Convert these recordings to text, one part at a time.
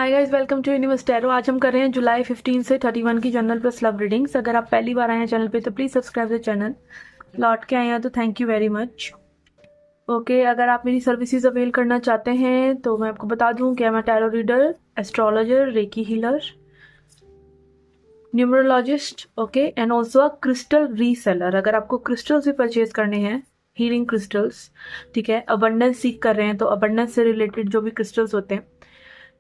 Hi guys, welcome to Universe Tarot. आज हम कर रहे हैं जुलाई 15 से 31 की जनरल प्लस लव रीडिंग्स। अगर आप पहली बार आए हैं चैनल पे तो प्लीज़ सब्सक्राइब द चैनल। लौट के आए हैं तो thank you very much. Okay, अगर आप मेरी सर्विसेज अवेल करना चाहते हैं तो मैं आपको बता दूं कि मैं tarot reader, astrologer, recce healer, numerologist, okay, and also a crystal reseller. अगर आपको क्रिस्टल्स भी परचेज करने हैं, हीलिंग क्रिस्टल्स, ठीक है, अबंडेंस सीख कर रहे हैं तो अबंडेंस से रिलेटेड जो भी क्रिस्टल्स होते हैं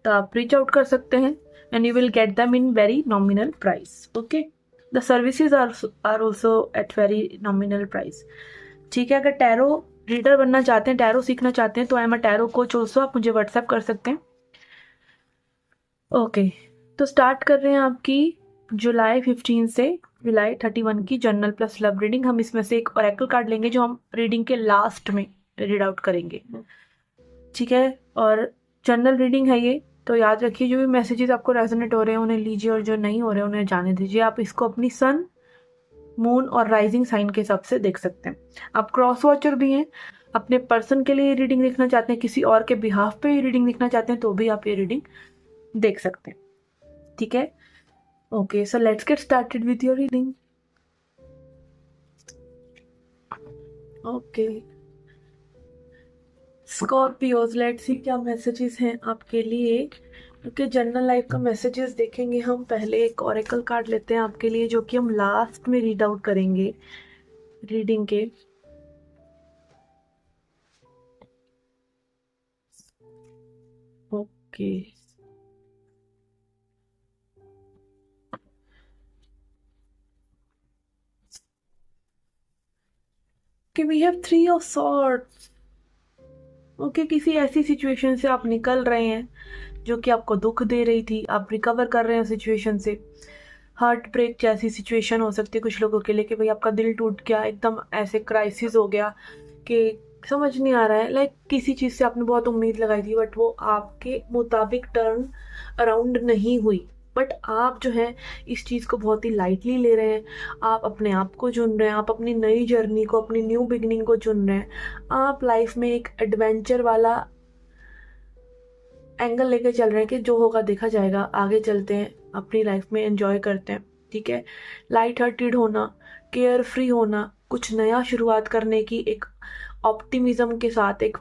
तो आप रीच आउट कर सकते हैं and you will get them in very nominal price. Okay, the services are also at very nominal price. ठीक है, अगर टैरो रीडर बनना चाहते हैं, टैरो सीखना चाहते हैं तो I am a tarot coach also, आप मुझे व्हाट्सएप कर सकते हैं। ओके, तो स्टार्ट कर रहे हैं आपकी जुलाई 15 से जुलाई 31 की जनरल प्लस लव रीडिंग। हम इसमें से एक ओरेकल कार्ड लेंगे जो हम रीडिंग के लास्ट में रीड आउट करेंगे, ठीक है। और जनरल रीडिंग है ये, तो याद रखिए जो भी मैसेजेस आपको रेजोनेट हो रहे हैं उन्हें लीजिए और जो नहीं हो रहे हैं उन्हें जाने दीजिए। आप इसको अपनी सन, मून और राइजिंग साइन के हिसाब से देख सकते हैं। आप क्रॉस वॉचर भी हैं, अपने पर्सन के लिए रीडिंग देखना चाहते हैं, किसी और के बिहाफ पे रीडिंग देखना चाहते हैं तो भी आप ये रीडिंग देख सकते हैं, ठीक है। Okay, so let's get started with your reading. Okay Scorpios, let's see क्या मैसेजेस हैं आपके लिए। ओके, जनरल लाइफ का मैसेजेस देखेंगे हम। पहले एक ओरेकल कार्ड लेते हैं आपके लिए जो कि हम लास्ट में रीड आउट करेंगे रीडिंग के। ओके, कि we have 3 of swords. Okay, किसी ऐसी सिचुएशन से आप निकल रहे हैं जो कि आपको दुख दे रही थी, आप रिकवर कर रहे हैं सिचुएशन से। हार्ट ब्रेक जैसी सिचुएशन हो सकती है कुछ लोगों के लिए कि भाई आपका दिल टूट गया, एकदम ऐसे क्राइसिस हो गया कि समझ नहीं आ रहा है, लाइक किसी चीज़ से आपने बहुत उम्मीद लगाई थी बट वो आपके मुताबिक टर्न अराउंड नहीं हुई। बट आप जो है इस चीज़ को बहुत ही लाइटली ले रहे हैं। आप अपने आप को चुन रहे हैं, आप अपनी नई जर्नी को, अपनी न्यू बिगनिंग को चुन रहे हैं। आप लाइफ में एक एडवेंचर वाला एंगल लेके चल रहे हैं कि जो होगा देखा जाएगा, आगे चलते हैं, अपनी लाइफ में एंजॉय करते हैं, ठीक है। लाइट हार्टेड होना, केयर फ्री होना, कुछ नया शुरुआत करने की एक ऑप्टिमिज्म के साथ, एक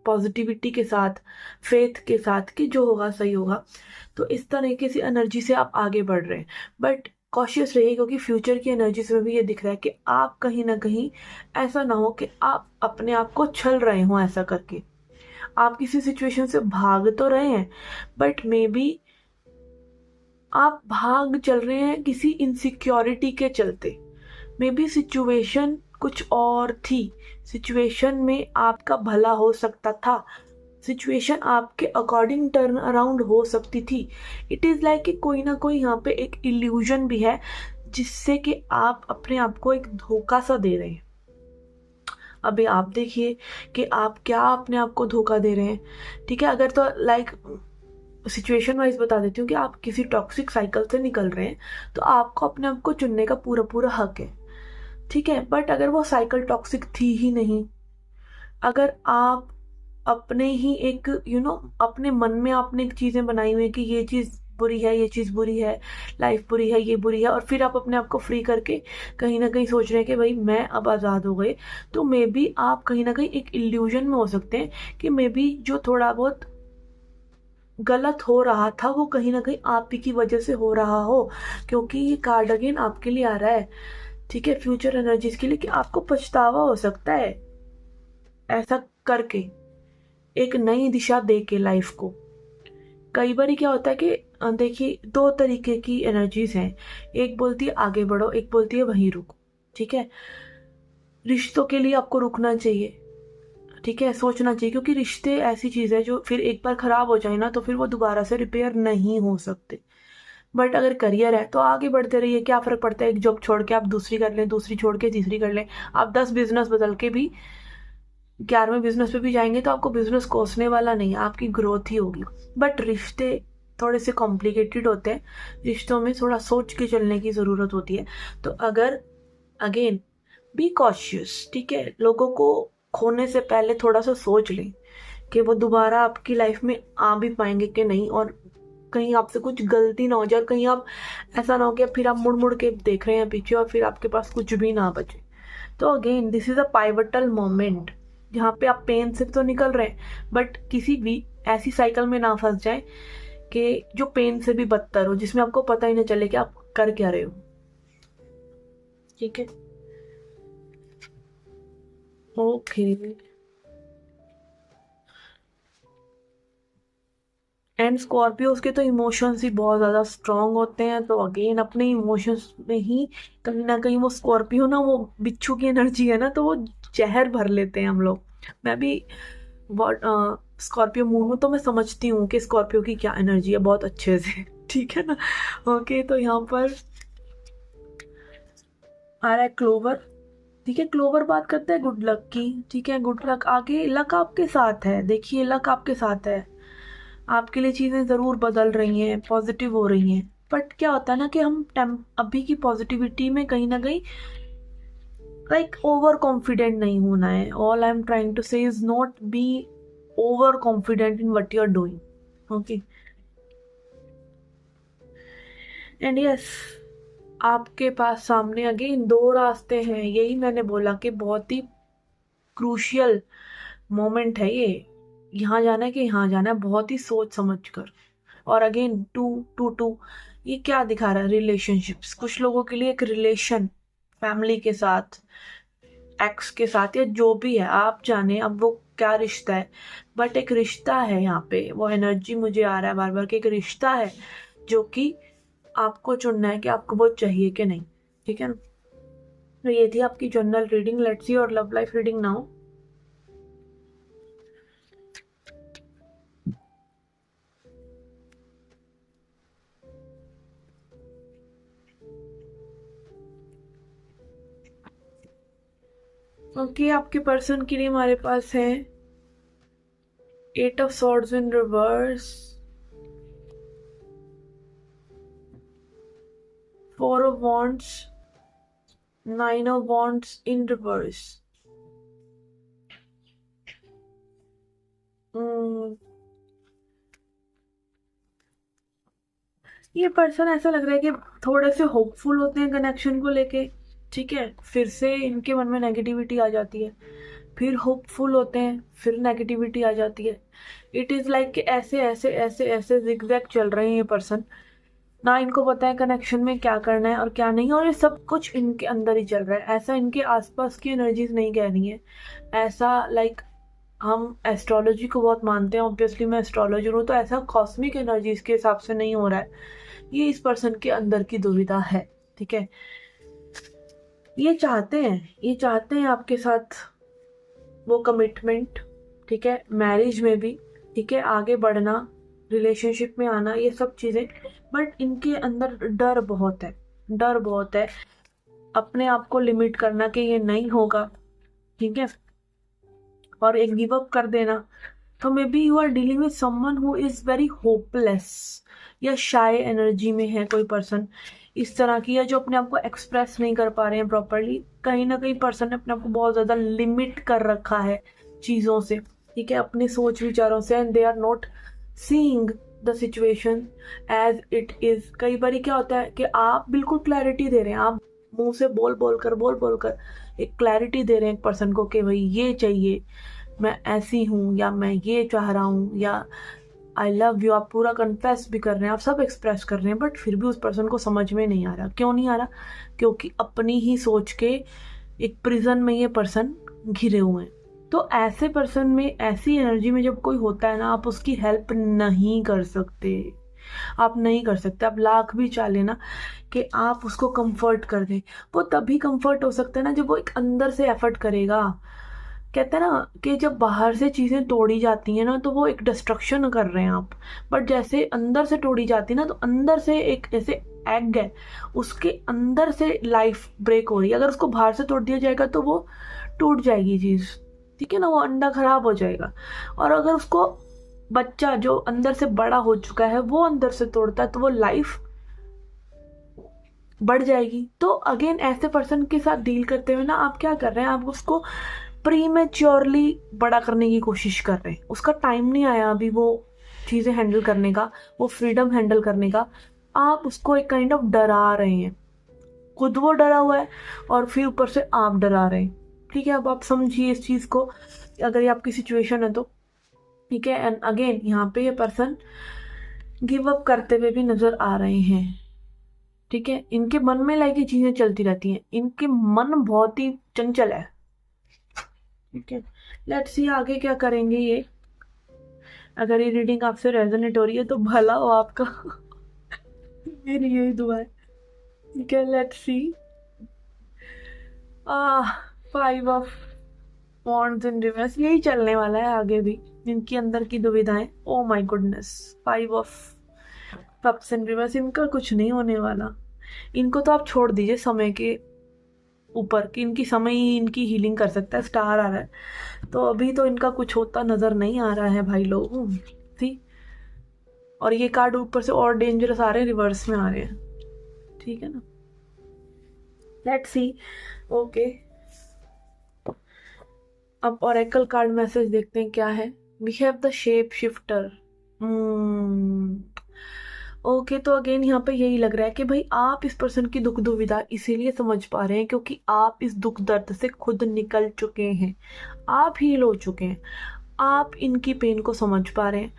पॉजिटिविटी के साथ, फेथ के साथ कि जो होगा सही होगा। तो इस तरीके से एनर्जी से आप आगे बढ़ रहे हैं। बट कॉशियस रहिए क्योंकि फ्यूचर की एनर्जी से भी ये दिख रहा है कि आप कहीं ना कहीं ऐसा ना हो कि आप अपने आप को छल रहे हो ऐसा करके। आप किसी सिचुएशन से भाग तो रहे हैं बट मे बी आप भाग चल रहे हैं किसी इनसिक्योरिटी के चलते। मे बी सिचुएशन कुछ और थी, सिचुएशन में आपका भला हो सकता था, सिचुएशन आपके अकॉर्डिंग टर्न अराउंड हो सकती थी। इट इज़ लाइक कि कोई ना कोई यहाँ पे एक इल्यूजन भी है जिससे कि आप अपने आप को एक धोखा सा दे रहे हैं। अभी आप देखिए कि आप क्या अपने आप को धोखा दे रहे हैं, ठीक है। अगर तो लाइक सिचुएशन वाइज बता देती हूँ कि आप किसी टॉक्सिक साइकिल से निकल रहे हैं तो आपको अपने आप को चुनने का पूरा पूरा हक है, ठीक है। बट अगर वो साइकिल टॉक्सिक थी ही नहीं, अगर आप अपने ही एक अपने मन में आपने एक चीज़ें बनाई हुई है कि ये चीज़ बुरी है, ये चीज़ बुरी है, लाइफ बुरी है, ये बुरी है, और फिर आप अपने आप को फ्री करके कहीं ना कहीं सोच रहे हैं कि भाई मैं अब आज़ाद हो गए, तो मे बी आप कहीं ना कहीं एक इल्यूजन में हो सकते हैं कि मे बी जो थोड़ा बहुत गलत हो रहा था वो कहीं ना कहीं आप ही की वजह से हो रहा हो, क्योंकि ये कार्ड अगेन आपके लिए आ रहा है, ठीक है, फ्यूचर एनर्जीज के लिए, कि आपको पछतावा हो सकता है ऐसा करके, एक नई दिशा दे के लाइफ को। कई बार क्या होता है कि देखिए 2 तरीके की एनर्जीज हैं, एक बोलती है आगे बढ़ो, एक बोलती है वहीं रुको, ठीक है। रिश्तों के लिए आपको रुकना चाहिए, ठीक है, सोचना चाहिए, क्योंकि रिश्ते ऐसी चीज़ है जो फिर एक बार खराब हो जाए ना तो फिर वो दोबारा से रिपेयर नहीं हो सकते। बट अगर करियर है तो आगे बढ़ते रहिए, क्या फ़र्क पड़ता है, एक जॉब छोड़ के आप दूसरी कर लें, दूसरी छोड़ के तीसरी कर लें, आप 10 बिजनेस बदल के भी 11वें बिजनेस पे भी जाएंगे तो आपको बिजनेस कोसने वाला नहीं, आपकी ग्रोथ ही होगी। बट रिश्ते थोड़े से कॉम्प्लिकेटेड होते हैं, रिश्तों में थोड़ा सोच के चलने की ज़रूरत होती है। तो अगर अगेन बी कॉशियस, ठीक है, लोगों को खोने से पहले थोड़ा सा सोच लें कि वो दोबारा आपकी लाइफ में आ भी पाएंगे कि नहीं, और कहीं आपसे कुछ गलती ना हो जाए, और कहीं आप ऐसा ना हो कि फिर आप मुड़ मुड़ के देख रहे हैं पीछे और फिर आपके पास कुछ भी ना बचे। तो again this is a pivotal moment जहाँ पे आप पेन से तो निकल रहे हैं, बट किसी भी ऐसी साइकिल में ना फंस जाए कि जो पेन से भी बदतर हो, जिसमें आपको पता ही ना चले कि आप कर क्या रहे हो। ठीक है, ओके। एंड स्कॉर्पियोज के तो इमोशंस ही बहुत ज़्यादा स्ट्रांग होते हैं, तो अगेन अपने इमोशंस में ही कहीं ना कहीं वो स्कॉर्पियो ना, वो बिच्छू की एनर्जी है ना, तो वो जहर भर लेते हैं हम लोग। मैं भी स्कॉर्पियो मून हूँ, तो मैं समझती हूँ कि स्कॉर्पियो की क्या एनर्जी है बहुत अच्छे से। ठीक है ना। ओके, तो यहाँ पर आ रहा है क्लोवर। ठीक है, क्लोवर बात करते हैं गुड लक की। ठीक है, गुड लक, आगे लक आपके साथ है। देखिए, लक आपके साथ है, आपके लिए चीज़ें ज़रूर बदल रही हैं, पॉजिटिव हो रही हैं। बट क्या होता है ना कि हम अभी की पॉजिटिविटी में कहीं ना कहीं लाइक ओवर कॉन्फिडेंट नहीं होना है। All I am trying to say is not be over confident in what you are doing. Okay, and yes, आपके पास सामने अगेन दो रास्ते हैं। यही मैंने बोला कि बहुत ही क्रूशियल मोमेंट है ये। यहाँ जाना है कि यहाँ जाना है, बहुत ही सोच समझ कर। और अगेन टू टू टू, ये क्या दिखा रहा है? रिलेशनशिप्स। कुछ लोगों के लिए एक रिलेशन, फैमिली के साथ, एक्स के साथ, या जो भी है, आप जाने अब वो क्या रिश्ता है, बट एक रिश्ता है। यहाँ पे वो एनर्जी मुझे आ रहा है बार बार कि एक रिश्ता है जो कि आपको चुनना है कि आपको वो चाहिए कि नहीं। ठीक है ना। तो ये थी आपकी जनरल रीडिंग। लेट्स सी और love life reading now. Okay, आपके पर्सन के लिए हमारे पास है 8 of swords in reverse, 4 of wands, 9 of wands in reverse. ये पर्सन ऐसा लग रहा है कि थोड़े से होपफुल होते हैं कनेक्शन को लेके। ठीक है, फिर से इनके मन में नेगेटिविटी आ जाती है, फिर होपफुल होते हैं, फिर नेगेटिविटी आ जाती है। इट इज़ लाइक कि ऐसे ऐसे ऐसे ऐसे जिगजैग चल रहे हैं ये पर्सन। ना इनको पता है कनेक्शन में क्या करना है और क्या नहीं, और ये सब कुछ इनके अंदर ही चल रहा है। ऐसा इनके आसपास की एनर्जीज नहीं कह रही है। ऐसा लाइक हम एस्ट्रोलॉजी को बहुत मानते हैं, ऑब्वियसली मैं एस्ट्रोलॉजर हूँ, तो ऐसा कॉस्मिक एनर्जीज के हिसाब से नहीं हो रहा है। ये इस पर्सन के अंदर की दुविधा है। ठीक है, ये चाहते हैं आपके साथ वो कमिटमेंट। ठीक है, मैरिज में भी, ठीक है, आगे बढ़ना, रिलेशनशिप में आना, ये सब चीज़ें, बट इनके अंदर डर बहुत है। डर बहुत है, अपने आप को लिमिट करना कि ये नहीं होगा। ठीक है, और एक गिव अप कर देना। तो maybe you are dealing with someone who is very hopeless, या शाय एनर्जी में है कोई पर्सन इस तरह की, या जो अपने आप को एक्सप्रेस नहीं कर पा रहे हैं प्रॉपरली। कहीं ना कहीं पर्सन ने अपने आप को बहुत ज़्यादा लिमिट कर रखा है चीज़ों से। ठीक है, अपने सोच विचारों से, and they are not seeing the situation as it is. कई बार क्या होता है कि आप बिल्कुल क्लैरिटी दे रहे हैं, आप मुंह से बोल बोल कर एक क्लैरिटी दे रहे हैं एक पर्सन को कि भाई ये चाहिए, मैं ऐसी हूँ, या मैं ये चाह रहा हूँ, या आई लव यू। आप पूरा कन्फेस भी कर रहे हैं, आप सब एक्सप्रेस कर रहे हैं, बट फिर भी उस पर्सन को समझ में नहीं आ रहा। क्यों नहीं आ रहा? क्योंकि अपनी ही सोच के एक प्रिजन में ये पर्सन घिरे हुए हैं। तो ऐसे पर्सन में, ऐसी एनर्जी में जब कोई होता है ना, आप उसकी हेल्प नहीं कर सकते। आप नहीं कर सकते, आप लाख भी चाह लेना कि आप उसको कंफर्ट कर दें। वो तभी कंफर्ट हो सकता है ना जब वो एक अंदर से एफर्ट करेगा। कहते हैं ना कि जब बाहर से चीज़ें तोड़ी जाती हैं ना, तो वो एक डिस्ट्रक्शन कर रहे हैं आप। बट जैसे अंदर से तोड़ी जाती है ना, तो अंदर से एक ऐसे एग है, उसके अंदर से लाइफ ब्रेक हो रही है। अगर उसको बाहर से तोड़ दिया जाएगा तो वो टूट जाएगी चीज़। ठीक है ना, वो अंडा खराब हो जाएगा। और अगर उसको बच्चा जो अंदर से बड़ा हो चुका है वो अंदर से तोड़ता है, तो वो लाइफ बढ़ जाएगी। तो अगेन ऐसे पर्सन के साथ डील करते हुए ना, आप क्या कर रहे हैं, आप उसको प्रीमेच्योरली बड़ा करने की कोशिश कर रहे हैं, उसका टाइम नहीं आया अभी वो चीज़ें हैंडल करने का, वो फ्रीडम हैंडल करने का। आप उसको एक काइंड ऑफ डरा रहे हैं, खुद वो डरा हुआ है और फिर ऊपर से आप डरा रहे हैं। ठीक है, अब आप समझिए इस चीज़ को, अगर ये आपकी सिचुएशन है तो। ठीक है, एंड अगेन यहाँ पे ये पर्सन गिव अप करते हुए भी नजर आ रहे हैं। ठीक है, इनके मन में लाइक ये चीजें चलती रहती हैं, इनके मन बहुत ही चंचल है। ठीक है, लेट्स सी आगे क्या करेंगे ये। अगर ये रीडिंग आपसे रेजोनेट हो रही है तो भला हो आपका मेरी यही दुआ है। ठीक है, let's see. 5 of wands in reverse, यही चलने वाला है आगे भी, इनकी अंदर की दुविधाएं। Oh my goodness, 5 of cups in reverse, इनका कुछ नहीं होने वाला। इनको तो आप छोड़ दीजिए समय के ऊपर, कि इनकी समय ही इनकी हीलिंग कर सकता है। स्टार आ रहा है तो अभी तो इनका कुछ होता नजर नहीं आ रहा है भाई लोग। सी, और ये कार्ड ऊपर से और डेंजरस आ रहे हैं, रिवर्स में आ रहे हैं। ठीक है ना, लेट्स सी। ओके, अब ऑरेकल कार्ड मैसेज देखते हैं क्या है। We have the shape shifter. Okay, तो अगेन यहाँ पे यही लग रहा है कि भाई आप इस पर्सन की दुख दुविधा इसीलिए समझ पा रहे हैं क्योंकि आप इस दुख दर्द से खुद निकल चुके हैं, आप हील हो चुके हैं, आप इनकी पेन को समझ पा रहे हैं।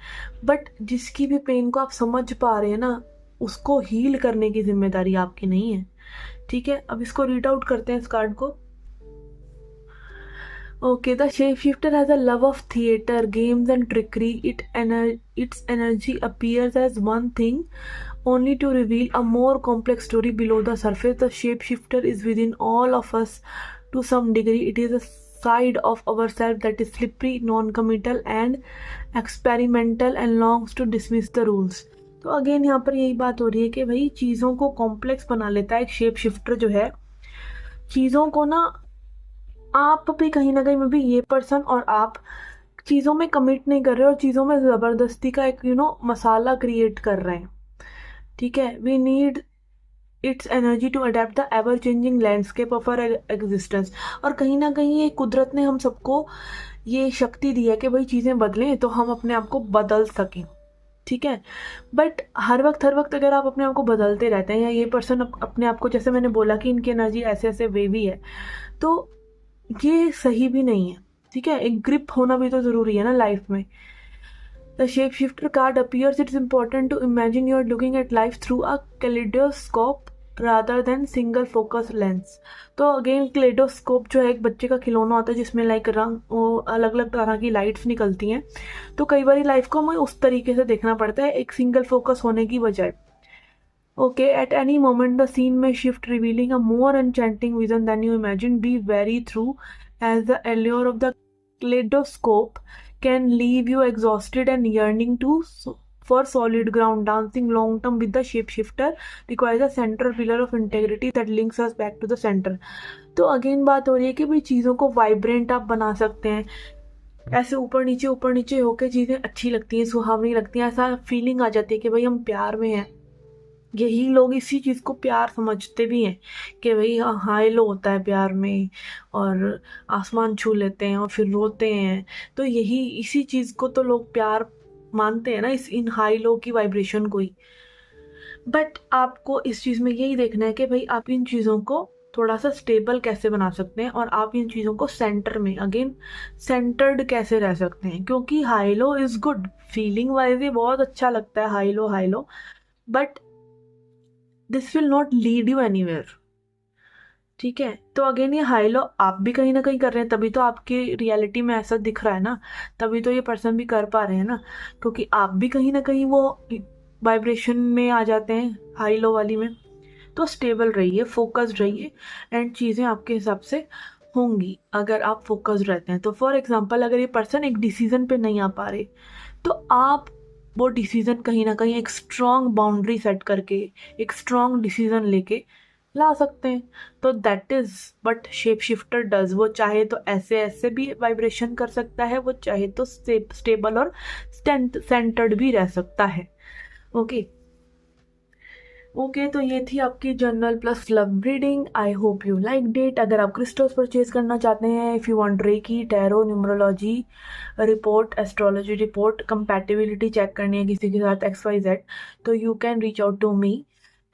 बट जिसकी भी पेन को आप समझ पा रहे हैं ना, उसको हील करने की जिम्मेदारी आपकी नहीं है। ठीक है, अब इसको रीड आउट करते हैं इस कार्ड को। Okay, the shapeshifter has a love of theater, games, and trickery. Its energy appears as one thing, only to reveal a more complex story below the surface. The shapeshifter is within all of us to some degree. It is a side of ourselves that is slippery, non-committal, and experimental, and longs to dismiss the rules. तो again यहाँ पर यही बात हो रही है कि भाई चीज़ों को कॉम्प्लेक्स बना लेता है एक शेप शिफ्टर जो है। चीज़ों को ना, आप भी कहीं ना कहीं में भी ये पर्सन और आप चीज़ों में कमिट नहीं कर रहे और चीज़ों में ज़बरदस्ती का एक मसाला क्रिएट कर रहे हैं। ठीक है, we need its energy to adapt the ever changing landscape of our existence. और कहीं ना कहीं ये कुदरत ने हम सबको ये शक्ति दी है कि भाई चीज़ें बदलें तो हम अपने आप को बदल सकें। ठीक है, बट हर वक्त अगर आप अपने आप को बदलते रहते हैं, या ये पर्सन अपने आप को, जैसे मैंने बोला कि इनकी एनर्जी ऐसे ऐसे वेवी है, तो ये सही भी नहीं है। ठीक है, एक ग्रिप होना भी तो ज़रूरी है ना लाइफ में। The shape shifter card appears, it's important to imagine you are looking at life through a kaleidoscope rather than single focus lens. तो अगेन कैलिडोस्कोप जो है एक बच्चे का खिलौना होता है जिसमें लाइक रंग, वो अलग अलग तरह की लाइट्स निकलती हैं। तो कई बार लाइफ को हमें उस तरीके से देखना पड़ता है, एक सिंगल फोकस होने की बजाय। Okay, at any moment the scene may shift, revealing a more enchanting vision than you imagined. Be wary through, as the allure of the kaleidoscope can leave you exhausted and yearning for solid ground. Dancing long term with the shapeshifter requires a central pillar of integrity that links us back to the center. तो again बात हो रही है कि भाई चीज़ों को vibrant आप बना सकते हैं, ऐसे ऊपर नीचे होकर चीज़ें अच्छी लगती हैं, सुहावनी लगती हैं, ऐसा फीलिंग आ जाती है कि भाई हम प्यार में हैं। यही लोग इसी चीज़ को प्यार समझते भी हैं कि भाई हाई लो होता है प्यार में, और आसमान छू लेते हैं और फिर रोते हैं। तो यही इसी चीज़ को तो लोग प्यार मानते हैं ना, इन हाई लो की वाइब्रेशन को ही। बट आपको इस चीज़ में यही देखना है कि भाई आप इन चीज़ों को थोड़ा सा स्टेबल कैसे बना सकते हैं, और आप इन चीज़ों को सेंटर में अगेन सेंटर्ड कैसे रह सकते हैं। क्योंकि high low is good, feeling wise ये बहुत अच्छा लगता है high low, but this will not lead you anywhere. ठीक है, तो अगेन ये हाई लो आप भी कहीं ना कहीं कर रहे हैं, तभी तो आपके रियलिटी में ऐसा दिख रहा है ना, तभी तो ये पर्सन भी कर पा रहे हैं ना, क्योंकि आप भी कहीं ना कहीं वो वाइब्रेशन में आ जाते हैं हाई लो वाली में। तो स्टेबल रहिए, फोकस्ड रहिए, एंड चीज़ें आपके हिसाब से होंगी अगर आप फोकस्ड रहते हैं। तो फॉर एग्जाम्पल, अगर ये पर्सन एक डिसीजन पे नहीं आ पा रहे, तो आप वो डिसीज़न कहीं ना कहीं एक स्ट्रॉन्ग बाउंड्री सेट करके एक स्ट्रॉन्ग डिसीज़न लेके ला सकते हैं। तो that is what shape shifter does. वो चाहे तो ऐसे ऐसे भी वाइब्रेशन कर सकता है, वो चाहे तो स्टेबल और सेंटर्ड भी रह सकता है। ओके, ओके, तो ये थी आपकी general plus love reading. I hope you like it. अगर आप क्रिस्टल्स परचेज करना चाहते हैं, if you want reiki, tarot, numerology report, astrology report, compatibility check करनी है किसी के साथ XYZ, तो you can reach out to me.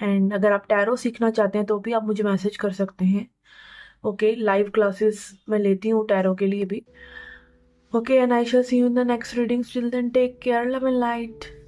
And अगर आप टैरो सीखना चाहते हैं तो भी आप मुझे मैसेज कर सकते हैं। ओके, लाइव क्लासेस मैं लेती हूँ टैरो के लिए भी। Okay, and I shall see you in the next readings. Till then take care, love and light.